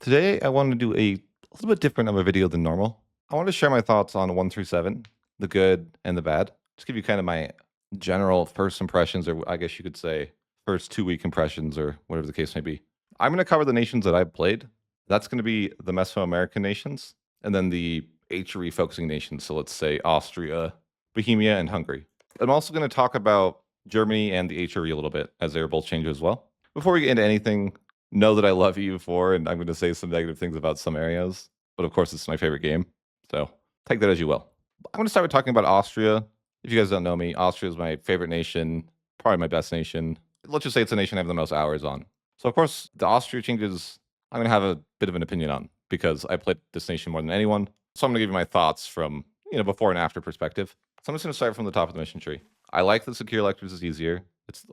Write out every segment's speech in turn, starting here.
Today, I wanted to do a little bit different of a video than normal. I want to share my thoughts on 137, the good and the bad. Just give you kind of my general first impressions, or I guess you could say first 2 week impressions, or whatever the case may be. I'm going to cover the nations that I've played. That's going to be the Mesoamerican nations, and then the HRE focusing nations. So let's say Austria, Bohemia, and Hungary. I'm also going to talk about Germany and the HRE a little bit, as they are both changes as well. Before we get into anything, know that I love EU4, and I'm going to say some negative things about some areas, but of course, it's my favorite game. So take that as you will. I'm going to start with talking about Austria. If you guys don't know me, Austria is my favorite nation, probably my best nation. Let's just say it's a nation I have the most hours on. So, of course, the Austria changes, I'm going to have a bit of an opinion on because I played this nation more than anyone. So, I'm going to give you my thoughts from, before and after perspective. So, I'm just going to start from the top of the mission tree. I like that secure electors is easier,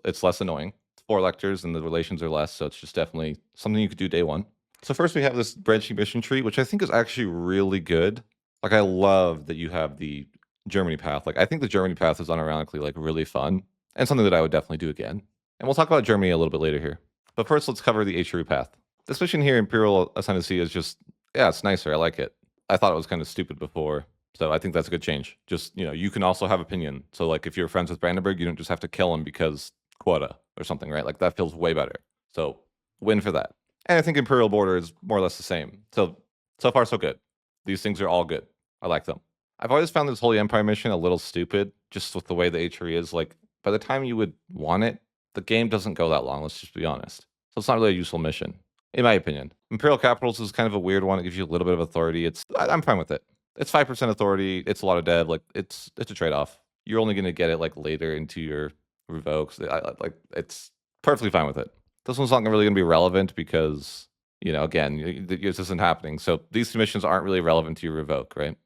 it's less annoying. 4 electors and the relations are less, so it's just definitely something you could do day one. So first we have this branching mission tree, which I think is actually really good. Like I love that you have the Germany path. Like I think the Germany path is unironically like really fun and something that I would definitely do again. And we'll talk about Germany a little bit later here. But first let's cover the HRE path. This mission here, Imperial Ascendancy, is just, yeah, it's nicer. I like it. I thought it was kind of stupid before. So I think that's a good change. Just, you can also have opinion. So like if you're friends with Brandenburg, you don't just have to kill him because quota or something, right? Like that feels way better. So win for that. And I think Imperial border is more or less the same. So far so good. These things are all good. I like them. I've always found this Holy Empire mission a little stupid, just with the way the HRE is. Like by the time you would want it, the game doesn't go that long. Let's just be honest. So it's not really a useful mission, in my opinion. Imperial Capitals is kind of a weird one. It gives you a little bit of authority. I'm fine with it. It's 5% authority. It's a lot of dev. Like it's a trade-off. You're only going to get it like later into your revokes. It's perfectly fine with it. This one's not really going to be relevant because, again, this isn't happening. So these submissions aren't really relevant to your revoke, right?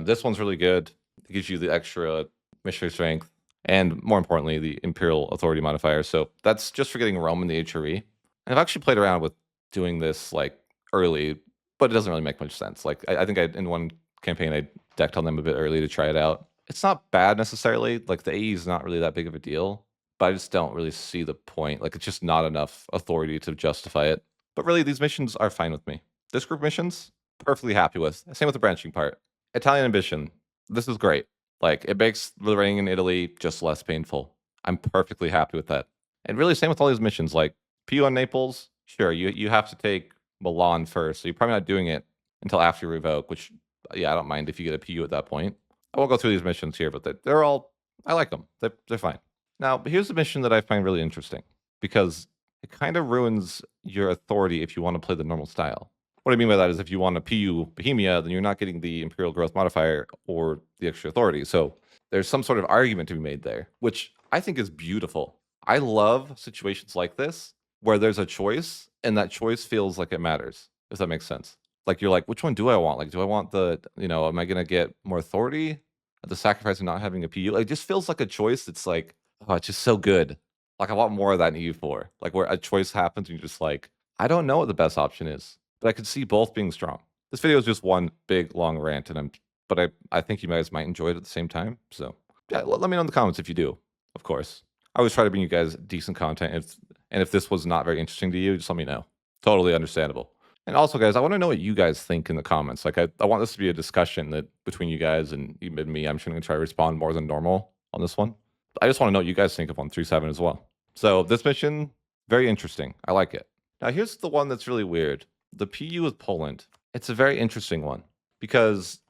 This one's really good. It gives you the extra missionary strength and, more importantly, the imperial authority modifier. So that's just for getting Rome in the HRE. And I've actually played around with doing this like early, but it doesn't really make much sense. Like I think in one campaign I decked on them a bit early to try it out. It's not bad necessarily. Like the AE is not really that big of a deal, but I just don't really see the point. Like it's just not enough authority to justify it. But really, these missions are fine with me. This group missions, perfectly happy with. Same with the branching part. Italian ambition, this is great. Like it makes the reigning in Italy just less painful. I'm perfectly happy with that. And really, same with all these missions. Like PU on Naples, sure, you have to take Milan first, so you're probably not doing it until after you revoke. Which, yeah, I don't mind if you get a PU at that point. I won't go through these missions here, but they're all, I like them. They're fine. Now, here's the mission that I find really interesting because it kind of ruins your authority if you want to play the normal style. What I mean by that is if you want to PU Bohemia, then you're not getting the Imperial Growth modifier or the extra authority. So there's some sort of argument to be made there, which I think is beautiful. I love situations like this where there's a choice and that choice feels like it matters, if that makes sense. Like you're like, which one do I want? Like, do I want am I going to get more authority at the sacrifice of not having a PU? Like, it just feels like a choice that's like, oh, it's just so good. Like, I want more of that in EU4. Like, where a choice happens and you're just like, I don't know what the best option is, but I could see both being strong. This video is just one big, long rant, but I think you guys might enjoy it at the same time. So, yeah, let me know in the comments if you do, of course. I always try to bring you guys decent content. And if this was not very interesting to you, just let me know. Totally understandable. And also, guys, I want to know what you guys think in the comments. Like, I want this to be a discussion that between you guys and even me. I'm just going to try to respond more than normal on this one. I just want to know what you guys think of 137 as well. So this mission, very interesting. I like it. Now, here's the one that's really weird. The PU with Poland. It's a very interesting one because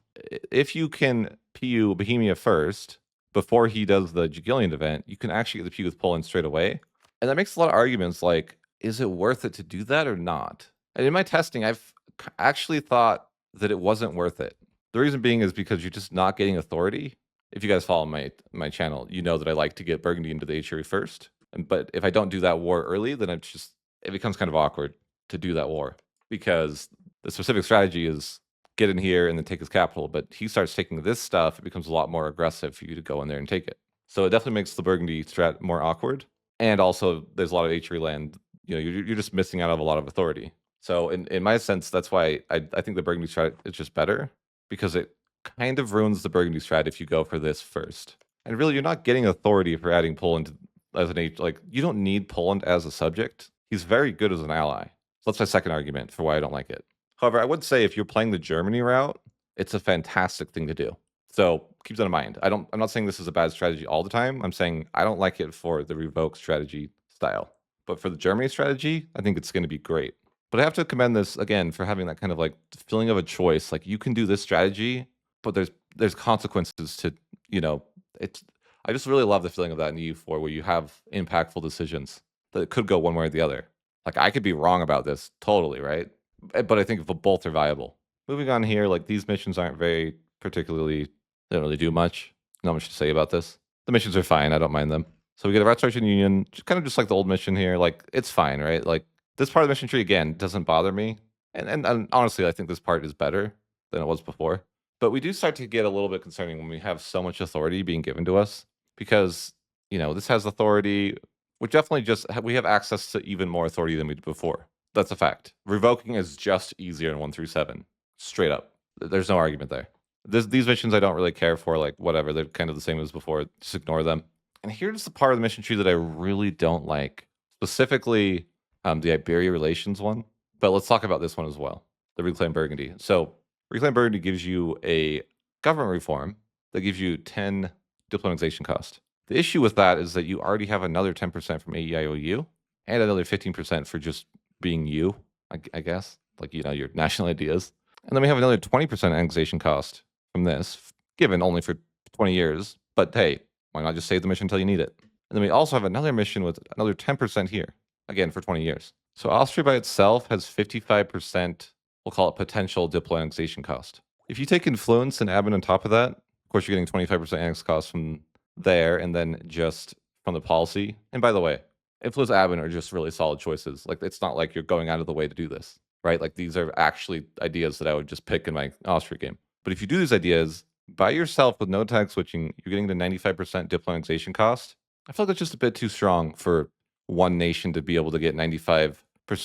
if you can PU Bohemia first before he does the Jagillion event, you can actually get the PU with Poland straight away. And that makes a lot of arguments like, is it worth it to do that or not? And in my testing, I've actually thought that it wasn't worth it. The reason being is because you're just not getting authority. If you guys follow my channel, you know that I like to get Burgundy into the HRE first. But if I don't do that war early, then it becomes kind of awkward to do that war because the specific strategy is get in here and then take his capital. But he starts taking this stuff, it becomes a lot more aggressive for you to go in there and take it. So it definitely makes the Burgundy strat more awkward. And also, there's a lot of HRE land. You're just missing out on a lot of authority. So in my sense, that's why I think the Burgundy strat is just better because it kind of ruins the Burgundy strat if you go for this first. And really, you're not getting authority for adding Poland as an like you don't need Poland as a subject. He's very good as an ally. So that's my second argument for why I don't like it. However, I would say if you're playing the Germany route, it's a fantastic thing to do. So keep that in mind. I'm not saying this is a bad strategy all the time. I'm saying I don't like it for the revoke strategy style. But for the Germany strategy, I think it's going to be great. But I have to commend this again for having that kind of like feeling of a choice. Like you can do this strategy, but there's consequences to, you know, it's I just really love the feeling of that in EU4 where you have impactful decisions that it could go one way or the other. Like I could be wrong about this totally, right? But I think both are viable. Moving on here, like these missions aren't very particularly, they don't really do much. Not much to say about this. The missions are fine. I don't mind them. So we get a Restoration Union, kind of just like the old mission here. Like it's fine, right? Like this part of the mission tree again doesn't bother me, and honestly, I think this part is better than it was before. But we do start to get a little bit concerning when we have so much authority being given to us because this has authority. We definitely we have access to even more authority than we did before. That's a fact. Revoking is just easier in 1 through 7. Straight up. There's no argument there. These missions I don't really care for, like whatever. They're kind of the same as before. Just ignore them. And here's the part of the mission tree that I really don't like. Specifically, the Iberia relations one. But let's talk about this one as well. The Reclaim Burgundy. So Reclaim Burgundy gives you a government reform that gives you 10 diplomatization cost. The issue with that is that you already have another 10% from AEIOU and another 15% for just being you, I guess, like, your national ideas. And then we have another 20% annexation cost from this, given only for 20 years. But hey, why not just save the mission until you need it? And then we also have another mission with another 10% here, again, for 20 years. So Austria by itself has 55%, we'll call it potential diplo annexation cost. If you take influence and admin on top of that, of course, you're getting 25% annex cost from there and then just from the policy. And by the way, influence admin are just really solid choices. Like, it's not like you're going out of the way to do this, right? Like, these are actually ideas that I would just pick in my Austria game. But if you do these ideas by yourself with no tag switching, you're getting the 95% diplo annexation cost. I feel like that's just a bit too strong for one nation to be able to get 95%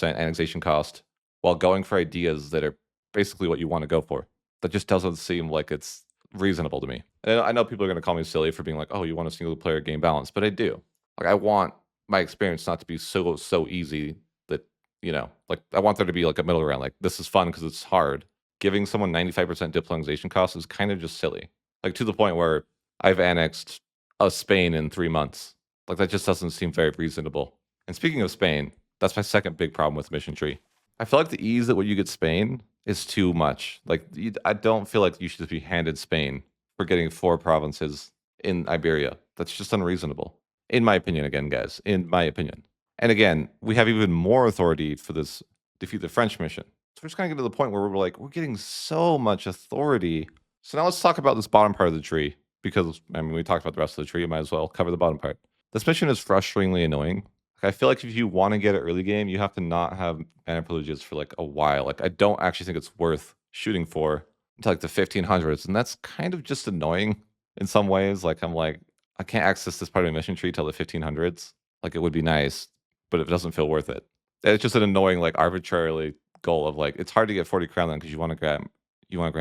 annexation cost while going for ideas that are basically what you want to go for. That just doesn't seem like it's reasonable to me. And I know people are going to call me silly for being like, oh, you want a single player game balance, but I do. Like, I want my experience not to be so easy that, like, I want there to be like a middle ground. Like, this is fun because it's hard. Giving someone 95% diplomatization cost is kind of just silly. Like, to the point where I've annexed Spain in 3 months. Like, that just doesn't seem very reasonable. And speaking of Spain, that's my second big problem with Mission Tree. I feel like the ease at what you get Spain is too much. Like, I don't feel like you should just be handed Spain for getting 4 provinces in Iberia. That's just unreasonable. In my opinion, again, guys, in my opinion. And again, we have even more authority for this defeat the French mission. So we're just going to get to the point where we're like, we're getting so much authority. So now let's talk about this bottom part of the tree, because, I mean, we talked about the rest of the tree. You might as well cover the bottom part. This mission is frustratingly annoying. I feel like if you want to get an early game, you have to not have mana privileges for like a while. Like, I don't actually think it's worth shooting for until like the 1500s. And that's kind of just annoying in some ways. Like, I'm like, I can't access this part of my mission tree till the 1500s. Like, it would be nice, but it doesn't feel worth it. And it's just an annoying, like, arbitrarily goal of like, it's hard to get 40 crown then because you want to grant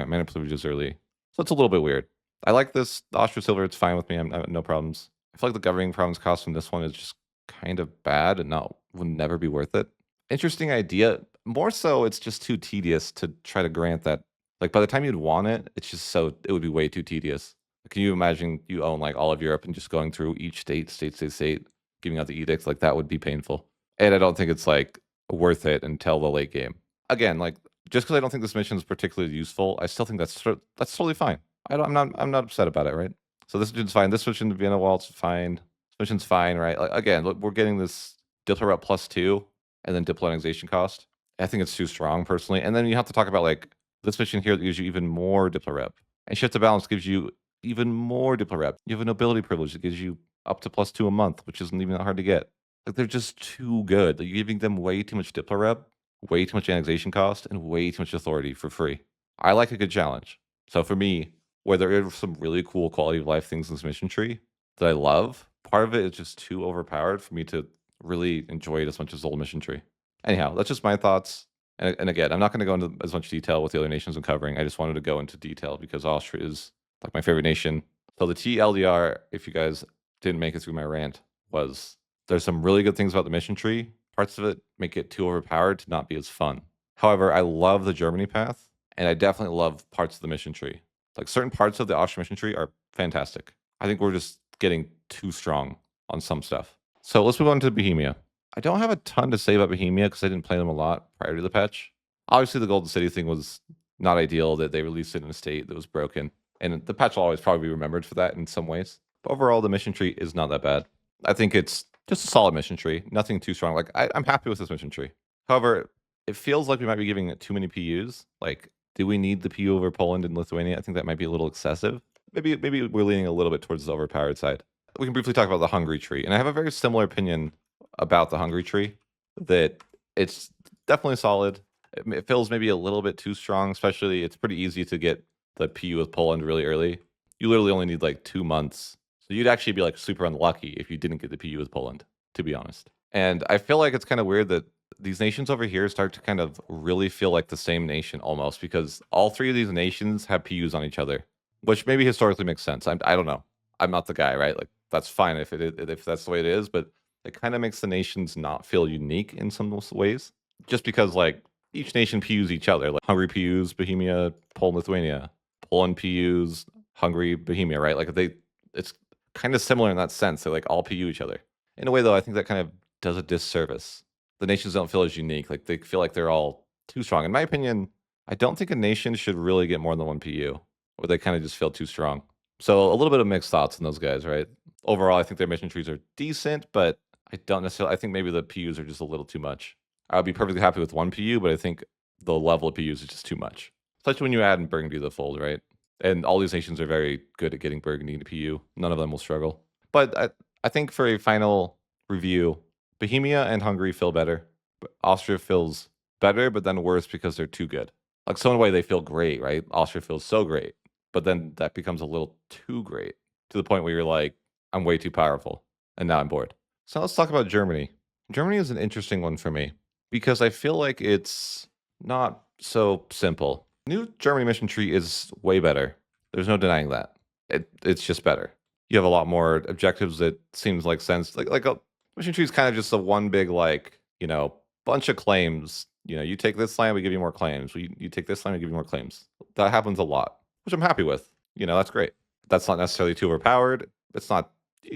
mana privileges early. So it's a little bit weird. I like this Austria Silver. It's fine with me. I have no problems. I feel like the governing province cost from this one is just kind of bad and would never be worth it. Interesting idea. More so, it's just too tedious to try to grant that. Like, by the time you'd want it, it would be way too tedious. Can you imagine you own like all of Europe and just going through each state, giving out the edicts? Like, that would be painful. And I don't think it's like worth it until the late game. Again, like, just because I don't think this mission is particularly useful, I still think that's totally fine. I'm not upset about it, right? So this mission's fine. This mission, Vienna Waltz, fine. This mission's fine, right? Like, again, look, we're getting this Diplo rep +2 and then diplo annexation cost. I think it's too strong personally. And then you have to talk about like this mission here that gives you even more diplo rep. And shift to balance gives you even more diplo rep. You have a nobility privilege that gives you up to +2 a month, which isn't even that hard to get. Like, they're just too good. Like, you're giving them way too much diplo rep, way too much annexation cost, and way too much authority for free. I like a good challenge. So for me, where there are some really cool quality of life things in this mission tree that I love, part of it is just too overpowered for me to really enjoy it as much as the old mission tree. Anyhow, that's just my thoughts. And again, I'm not going to go into as much detail with the other nations I'm covering. I just wanted to go into detail because Austria is like my favorite nation. So the TLDR, if you guys didn't make it through my rant, was there's some really good things about the mission tree. Parts of it make it too overpowered to not be as fun. However, I love the Germany path, and I definitely love parts of the mission tree. Like certain parts of the Austrian mission tree are fantastic. I think we're just getting too strong on some stuff. So let's move on to Bohemia. I don't have a ton to say about Bohemia because I didn't play them a lot prior to the patch. Obviously, the Golden City thing was not ideal that they released it in a state that was broken. And the patch will always probably be remembered for that in some ways. But overall, the mission tree is not that bad. I think it's just a solid mission tree. Nothing too strong. Like, I'm happy with this mission tree. However, it feels like we might be giving it too many PUs. Like, do we need the PU over Poland and Lithuania? I think that might be a little excessive. Maybe we're leaning a little bit towards the overpowered side. We can briefly talk about the Hungary tree. And I have a very similar opinion about the Hungary tree, that it's definitely solid. It feels maybe a little bit too strong, especially it's pretty easy to get the PU with Poland really early. You literally only need like 2 months. So you'd actually be like super unlucky if you didn't get the PU with Poland, to be honest. And I feel like it's kind of weird that these nations over here start to kind of really feel like the same nation almost, because all three of these nations have PUs on each other, which maybe historically makes sense. I don't know. I'm not the guy, right? Like that's fine if that's the way it is, but it kind of makes the nations not feel unique in some ways, just because like each nation PUs each other. Like Hungary PUs Bohemia, Poland, Lithuania, Poland PUs Hungary, Bohemia, right? Like it's kind of similar in that sense. They like all PU each other. In a way, though, I think that kind of does a disservice. The nations don't feel as unique. Like they feel like they're all too strong. In my opinion, I don't think a nation should really get more than one PU, or they kind of just feel too strong. So a little bit of mixed thoughts on those guys, right? Overall, I think their mission trees are decent, but I don't necessarily. I think maybe the PUs are just a little too much. I would be perfectly happy with one PU, but I think the level of PUs is just too much. Especially when you add in Burgundy to the fold, right? And all these nations are very good at getting Burgundy to PU. None of them will struggle. But I think for a final review, Bohemia and Hungary feel better. But Austria feels better, but then worse because they're too good. Like so in a way they feel great, right? Austria feels so great, but then that becomes a little too great to the point where you're like, I'm way too powerful, and now I'm bored. So let's talk about Germany. Germany is an interesting one for me because I feel like it's not so simple. New Germany mission tree is way better. There's no denying that. It's just better. You have a lot more objectives that seems like sense. Like a mission tree is kind of just a one big like bunch of claims. You take this land, we give you more claims. You take this land, we give you more claims. That happens a lot, which I'm happy with. That's great. That's not necessarily too overpowered. It's not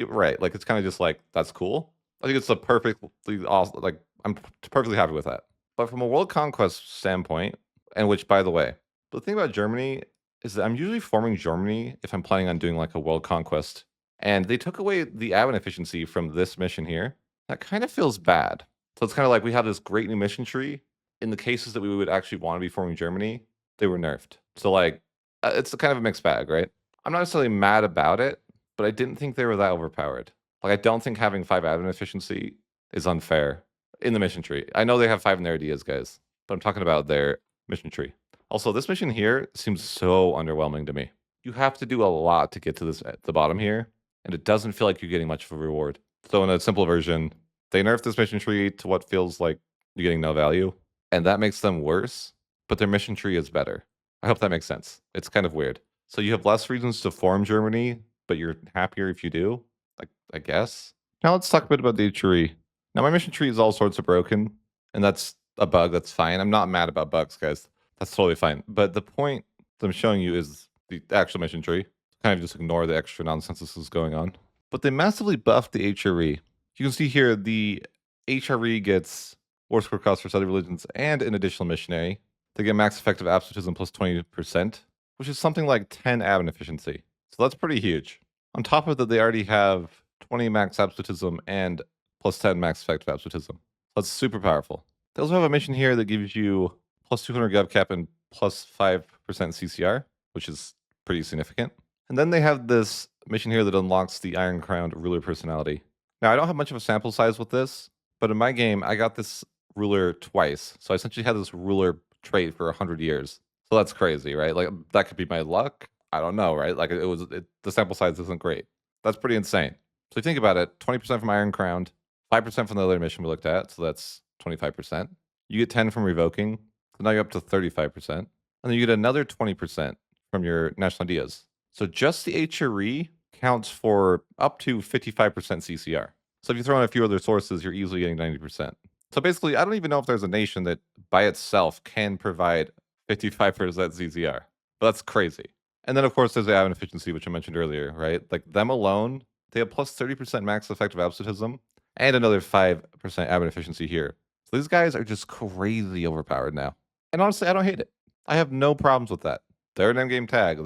right. Like it's kind of just like that's cool. I think it's a perfectly awesome. Like I'm perfectly happy with that. But from a world conquest standpoint, and which by the way, the thing about Germany is that I'm usually forming Germany if I'm planning on doing like a world conquest. And they took away the admin efficiency from this mission here. That kind of feels bad. So it's kind of like we have this great new mission tree. In the cases that we would actually want to be forming Germany, they were nerfed. So like it's kind of a mixed bag, right? I'm not necessarily mad about it, but I didn't think they were that overpowered. Like I don't think having 5 admin efficiency is unfair in the mission tree. I know they have 5 in their ideas, guys, but I'm talking about their mission tree. Also, this mission here seems so underwhelming to me. You have to do a lot to get to this at the bottom here, and it doesn't feel like you're getting much of a reward. So in a simple version, they nerfed this mission tree to what feels like you're getting no value, and that makes them worse, but their mission tree is better. I hope that makes sense. It's kind of weird. So you have less reasons to form Germany, but you're happier if you do, like I guess. Now let's talk a bit about the tree. Now my mission tree is all sorts of broken, and that's a bug. That's fine. I'm not mad about bugs, guys. That's totally fine. But the point that I'm showing you is the actual mission tree. Kind of just ignore the extra nonsense this is going on. But they massively buffed the HRE. You can see here the HRE gets war score cost for study religions and an additional missionary. They get max effective absolutism plus 20%, which is something like 10 admin efficiency. So that's pretty huge. On top of that, they already have 20 max absolutism and plus 10 max effective absolutism. That's super powerful. They also have a mission here that gives you plus 200 gov cap and plus 5% CCR, which is pretty significant. And then they have this mission here that unlocks the Iron Crowned ruler personality. Now, I don't have much of a sample size with this, but in my game, I got this ruler twice. So I essentially had this ruler trait for 100 years. So that's crazy, right? Like that could be my luck. I don't know, right? Like the sample size isn't great. That's pretty insane. So if you think about it, 20% from Iron Crowned, 5% from the other mission we looked at. So that's 25%. You get 10 from revoking. So now you're up to 35%. And then you get another 20% from your national ideas. So just the HRE counts for up to 55% CCR. So if you throw in a few other sources, you're easily getting 90%. So basically, I don't even know if there's a nation that by itself can provide 55% ZZR. But that's crazy. And then, of course, there's the admin efficiency, which I mentioned earlier, right? Like them alone, they have plus 30% max effective absolutism and another 5% admin efficiency here. So these guys are just crazy overpowered now. And honestly, I don't hate it. I have no problems with that. They're an endgame tag.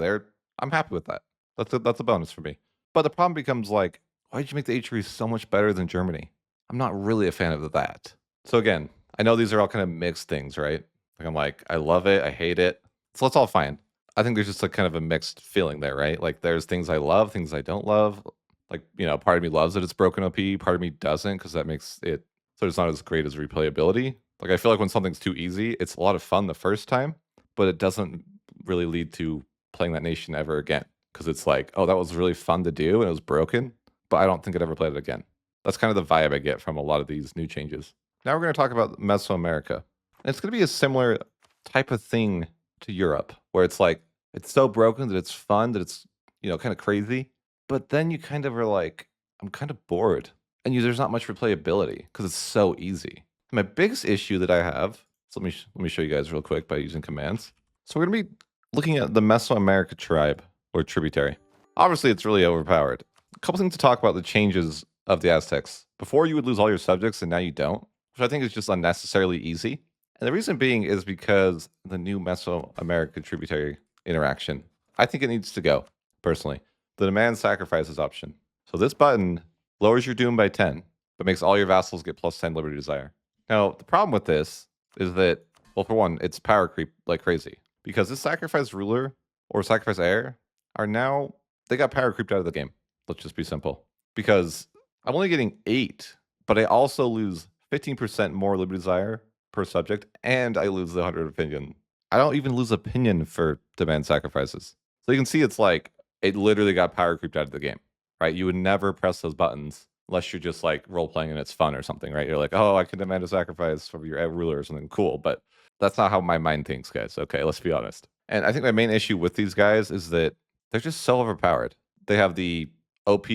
I'm happy with that. That's a bonus for me. But the problem becomes like, why did you make the H3 so much better than Germany? I'm not really a fan of that. So again, I know these are all kind of mixed things, right? Like I'm like, I love it, I hate it. So that's all fine. I think there's just a kind of a mixed feeling there, right? Like there's things I love, things I don't love. Like, part of me loves that it's broken OP, part of me doesn't, because that makes it so it's not as great as replayability. Like I feel like when something's too easy, it's a lot of fun the first time, but it doesn't really lead to playing that nation ever again. Because it's like, oh, that was really fun to do and it was broken, but I don't think I'd ever play it again. That's kind of the vibe I get from a lot of these new changes. Now we're going to talk about Mesoamerica. And it's going to be a similar type of thing to Europe, where it's like, it's so broken that it's fun, that it's, kind of crazy. But then you kind of are like, I'm kind of bored. And there's not much replayability because it's so easy. My biggest issue that I have, so let me show you guys real quick by using commands. So we're going to be looking at the Mesoamerica tribe or tributary. Obviously, it's really overpowered. A couple things to talk about the changes of the Aztecs. Before you would lose all your subjects and now you don't, which I think is just unnecessarily easy. And the reason being is because the new Mesoamerica tributary interaction, I think it needs to go, personally. The demand sacrifices option. So this button lowers your doom by 10, but makes all your vassals get plus 10 liberty desire. Now, the problem with this is that, well, for one, it's power creep like crazy. Because this sacrifice ruler or sacrifice heir are now, they got power creeped out of the game. Let's just be simple. Because I'm only getting 8, but I also lose 15% more liberty desire per subject, and I lose the 100 opinion. I don't even lose opinion for demand sacrifices. So you can see it's like, it literally got power creeped out of the game, right? You would never press those buttons unless you're just like role playing and it's fun or something, right? You're like, oh, I can demand a sacrifice from your ruler or something cool, but that's not how my mind thinks, guys. Okay, let's be honest. And I think my main issue with these guys is that they're just so overpowered. They have the OP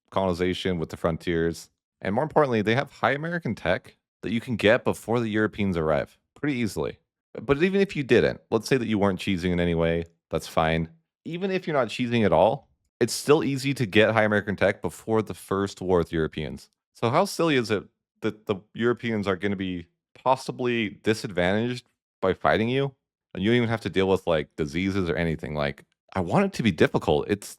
colonization with the frontiers, and more importantly, they have high American tech that you can get before the Europeans arrive pretty easily. But even if you didn't, let's say that you weren't cheesing in any way, that's fine. Even if you're not cheesing at all, it's still easy to get high American tech before the first war with Europeans. So how silly is it that the Europeans are going to be possibly disadvantaged by fighting you? And you don't even have to deal with like diseases or anything. Like, I want it to be difficult. It's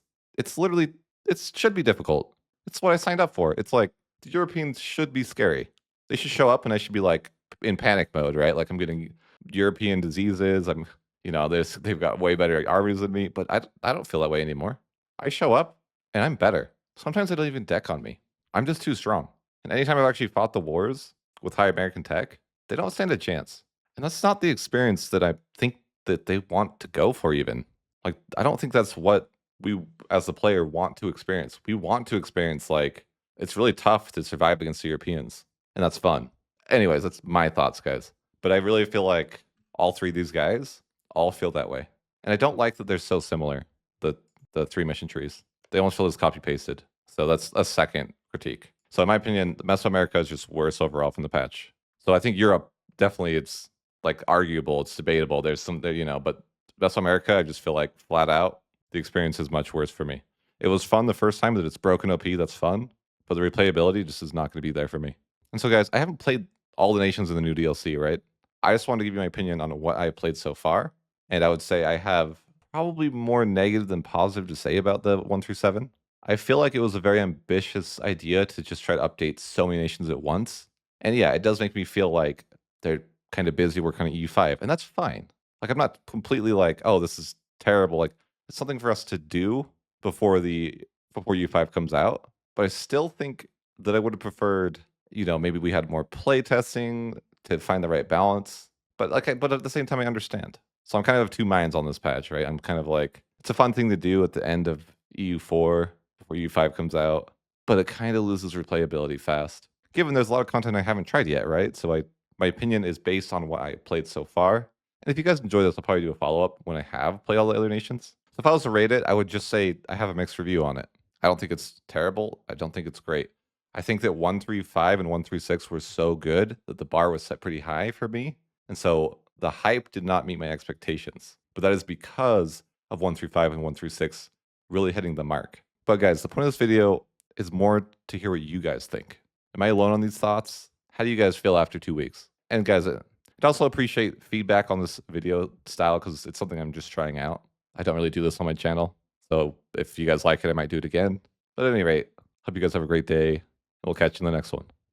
literally, it should be difficult. It's what I signed up for. It's like the Europeans should be scary. They should show up and I should be like in panic mode, right? Like I'm getting European diseases. They've got way better armies than me, but I don't feel that way anymore. I show up and I'm better. Sometimes they don't even deck on me. I'm just too strong. And anytime I've actually fought the wars with high American tech, they don't stand a chance. And that's not the experience that I think that they want to go for even. Like, I don't think that's what we as the player want to experience. We want to experience like it's really tough to survive against the Europeans, and that's fun. Anyways, that's my thoughts, guys. But I really feel like all three of these guys all feel that way. And I don't like that they're so similar, the three mission trees. They almost feel as copy pasted. So that's a second critique. So in my opinion, Mesoamerica is just worse overall from the patch. So I think Europe definitely it's like arguable, it's debatable. There's some there, but Mesoamerica, I just feel like flat out the experience is much worse for me. It was fun the first time that it's broken OP, that's fun, but the replayability just is not going to be there for me. And so guys, I haven't played all the nations in the new DLC, right? I just wanted to give you my opinion on what I played so far. And I would say I have probably more negative than positive to say about the 1.37. I feel like it was a very ambitious idea to just try to update so many nations at once. And yeah, it does make me feel like they're kind of busy working on EU5, and that's fine. Like I'm not completely like, oh, this is terrible. Like it's something for us to do before EU5 comes out. But I still think that I would have preferred, maybe we had more play testing to find the right balance. But but at the same time, I understand. So I'm kind of two minds on this patch, right? I'm kind of like, it's a fun thing to do at the end of EU4 before EU5 comes out, but it kind of loses replayability fast. Given there's a lot of content I haven't tried yet, right? So my opinion is based on what I played so far. And if you guys enjoy this, I'll probably do a follow-up when I have played all the other nations. So if I was to rate it, I would just say I have a mixed review on it. I don't think it's terrible. I don't think it's great. I think that 135 and 136 were so good that the bar was set pretty high for me. And so the hype did not meet my expectations. But that is because of 135 and 136 really hitting the mark. But guys, the point of this video is more to hear what you guys think. Am I alone on these thoughts? How do you guys feel after 2 weeks? And guys, I'd also appreciate feedback on this video style because it's something I'm just trying out. I don't really do this on my channel. So if you guys like it, I might do it again. But at any rate, hope you guys have a great day. We'll catch you in the next one.